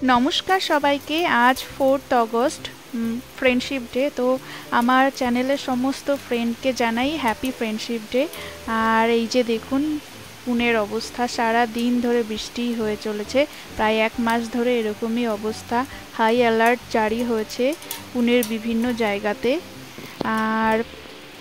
নমস্কার সবাইকে। আজ 4th অগস্ট, ফ্রেন্ডশিপ ডে। তো আমার চ্যানেলের সমস্ত ফ্রেন্ডকে জানাই হ্যাপি ফ্রেন্ডশিপ ডে। আর এই যে দেখুন পুনের অবস্থা, সারা দিন ধরে বৃষ্টি হয়ে চলেছে, প্রায় 1 মাস ধরে এরকমই অবস্থা। হাই অ্যালার্ট জারি হয়েছে পুনের বিভিন্ন জায়গাতে। আর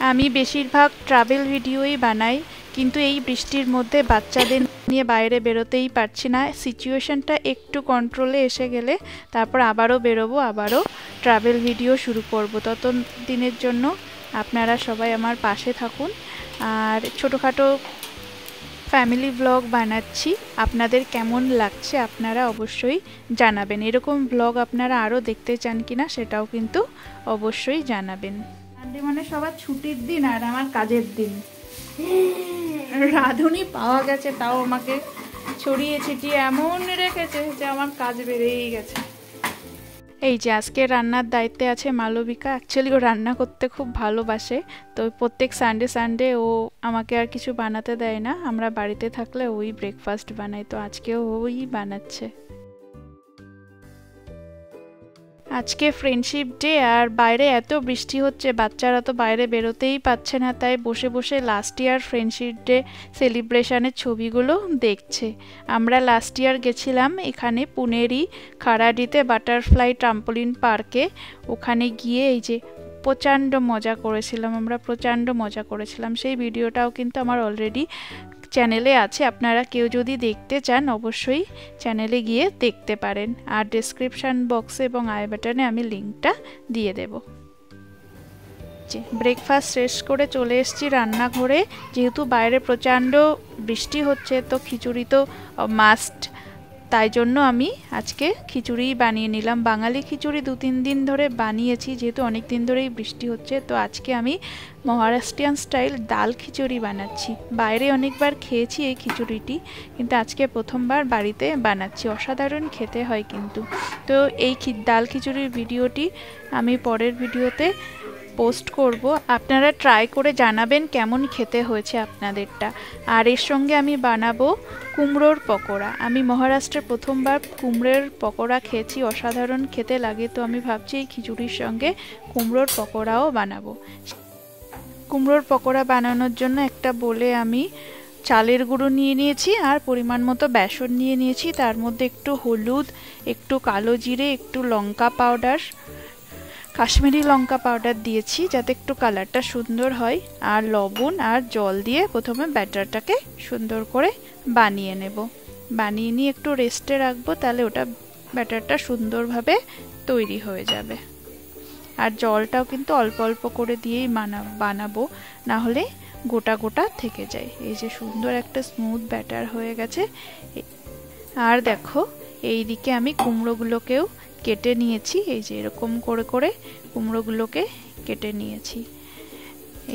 আমি বেশিরভাগ ট্রাভেল ভিডিওই বানাই, কিন্তু এই বৃষ্টির মধ্যে বাচ্চাদের নিয়ে বাইরে বেরোতেই পারছি না। সিচুয়েশনটা একটু কন্ট্রোলে এসে গেলে তারপর আবারও বেরোবো, আবারও ট্রাভেল ভিডিও শুরু করব। তত দিনের জন্য আপনারা সবাই আমার পাশে থাকুন। আর ছোটোখাটো ফ্যামিলি ব্লগ বানাচ্ছি, আপনাদের কেমন লাগছে আপনারা অবশ্যই জানাবেন। এরকম ব্লগ আপনারা আরও দেখতে চান কিনা সেটাও কিন্তু অবশ্যই জানাবেন। সানডে মানে সবার ছুটির দিন আর আমার কাজের দিন। রাঁধুনি পাওয়া গেছে, তাও আমাকে ছড়িয়ে ছিটিয়ে এমন রেখেছে যে আমার কাজ বেড়েই গেছে। এই যে আজকে রান্নার দায়িত্বে আছে মালবিকা। অ্যাকচুয়ালি ও রান্না করতে খুব ভালোবাসে, তো প্রত্যেক সানডে ও আমাকে আর কিছু বানাতে দেয় না। আমরা বাড়িতে থাকলে ওই ব্রেকফাস্ট বানাই, তো আজকেও ওই বানাচ্ছে। আজকে ফ্রেন্ডশিপ ডে আর বাইরে এত বৃষ্টি হচ্ছে, বাচ্চারা তো বাইরে বেরোতেই পাচ্ছে না, তাই বসে বসে লাস্ট ইয়ার ফ্রেন্ডশিপ ডে সেলিব্রেশনের ছবিগুলো দেখছে। আমরা লাস্ট ইয়ার গেছিলাম এখানে পুনেরই খারাডিতে বাটারফ্লাই ট্রাম্পোলিন পার্কে। ওখানে গিয়ে এই যে প্রচণ্ড মজা করেছিলাম, আমরা প্রচণ্ড মজা করেছিলাম। সেই ভিডিওটাও কিন্তু আমার অলরেডি চ্যানেলে আছে, আপনারা কেউ যদি দেখতে চান অবশ্যই চ্যানেলে গিয়ে দেখতে পারেন। আর ডেসক্রিপশান বক্সে এবং আই বাটনে আমি লিঙ্কটা দিয়ে দেব। ব্রেকফাস্ট শেষ করে চলে এসেছি রান্নাঘরে। যেহেতু বাইরে প্রচণ্ড বৃষ্টি হচ্ছে, তো খিচুড়ি তো মাস্ট, তাই জন্য আমি আজকে খিচুড়ি বানিয়ে নিলাম। বাঙালি খিচুড়ি 2-3 দিন ধরে বানিয়েছি, যেহেতু অনেক দিন ধরেই বৃষ্টি হচ্ছে, তো আজকে আমি মহারাষ্ট্রিয়ান স্টাইল ডাল খিচুড়ি বানাচ্ছি। বাইরে অনেকবার খেয়েছি এই খিচুড়িটি, কিন্তু আজকে প্রথমবার বাড়িতে বানাচ্ছি। অসাধারণ খেতে হয় কিন্তু। তো এই ডাল খিচুড়ির ভিডিওটি আমি পরের ভিডিওতে পোস্ট করব, আপনারা ট্রাই করে জানাবেন কেমন খেতে হয়েছে আপনাদেরটা। আর এর সঙ্গে আমি বানাবো কুমড়োর পকোড়া। আমি মহারাষ্ট্রে প্রথমবার কুমড়োর পকোড়া খেয়েছি, অসাধারণ খেতে লাগে। তো আমি ভাবছি এই খিচুড়ির সঙ্গে কুমড়োর পকোড়াও বানাবো। কুমড়োর পকোড়া বানানোর জন্য একটা বলে আমি চালের গুঁড়ো নিয়ে নিয়েছি আর পরিমাণ মতো বেসন নিয়ে নিয়েছি। তার মধ্যে একটু হলুদ, একটু কালো জিরে, একটু লঙ্কা পাউডার, কাশ্মীরি লঙ্কা পাউডার দিয়েছি যাতে একটু কালারটা সুন্দর হয়, আর লবণ আর জল দিয়ে প্রথমে ব্যাটারটাকে সুন্দর করে বানিয়ে নেব। বানিয়ে নিয়ে একটু রেস্টে রাখবো, তাহলে ওটা ব্যাটারটা সুন্দরভাবে তৈরি হয়ে যাবে। আর জলটাও কিন্তু অল্প অল্প করে দিয়েই বানাবো, না হলে গোটা গোটা থেকে যায়। এই যে সুন্দর একটা স্মুথ ব্যাটার হয়ে গেছে। আর দেখো এইদিকে আমি কুমড়োগুলোকেও কেটে নিয়েছি। এই যে এরকম করে করে কুমড়োগুলোকে কেটে নিয়েছি।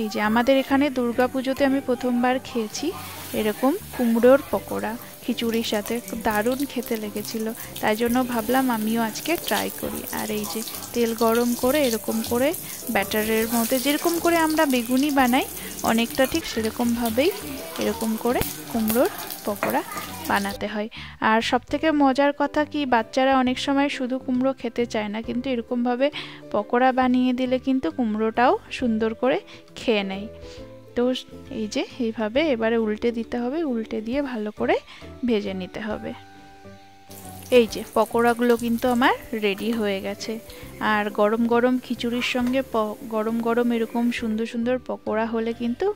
এই যে আমাদের এখানে দুর্গাপুজোতে আমি প্রথমবার খেয়েছি এরকম কুমড়োর পকোড়া খিচুড়ির সাথে, খুব দারুণ খেতে লেগেছিল, তাই জন্য ভাবলাম আমিও আজকে ট্রাই করি। আর এই যে তেল গরম করে এরকম করে ব্যাটারের মধ্যে যেরকম করে আমরা বেগুনি বানাই অনেকটা ঠিক সেরকমভাবেই এরকম করে কুমড়োর পকোড়া বানাতে হয়। আর সবথেকে মজার কথা কি, বাচ্চারা অনেক সময় শুধু কুমড়ো খেতে চায় না, কিন্তু এরকমভাবে পকোড়া বানিয়ে দিলে কিন্তু কুমড়োটাও সুন্দর করে খেয়ে নেয়। তো এই যে এইভাবে এবারে উল্টে দিতে হবে, উল্টে দিয়ে ভালো করে ভেজে নিতে হবে। এই যে পকোড়াগুলো কিন্তু আমার রেডি হয়ে গেছে। আর গরম গরম খিচুড়ির সঙ্গে গরম গরম এরকম সুন্দর সুন্দর পকোড়া হলে কিন্তু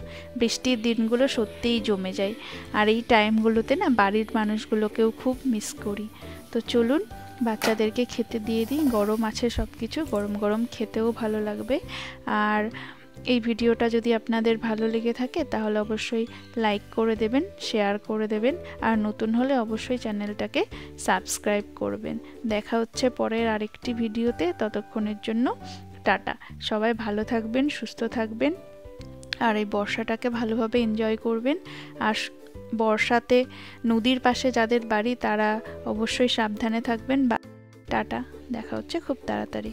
বৃষ্টির দিনগুলো সত্যিই জমে যায়। আর এই টাইমগুলোতে না বাড়ির মানুষগুলোকেও খুব মিস করি। তো চলুন বাচ্চাদেরকে খেতে দিয়ে দিই, গরম আছে সব কিছু, গরম গরম খেতেও ভালো লাগবে। আর এই ভিডিওটা যদি আপনাদের ভালো লেগে থাকে তাহলে অবশ্যই লাইক করে দেবেন, শেয়ার করে দেবেন, আর নতুন হলে অবশ্যই চ্যানেলটাকে সাবস্ক্রাইব করবেন। দেখা হচ্ছে পরের আরেকটি ভিডিওতে, ততক্ষণের জন্য টাটা। সবাই ভালো থাকবেন, সুস্থ থাকবেন, আর এই বর্ষাটাকে ভালোভাবে এনজয় করবেন। আর বর্ষাতে নদীর পাশে যাদের বাড়ি তারা অবশ্যই সাবধানে থাকবেন। টাটা, দেখা হচ্ছে খুব তাড়াতাড়ি।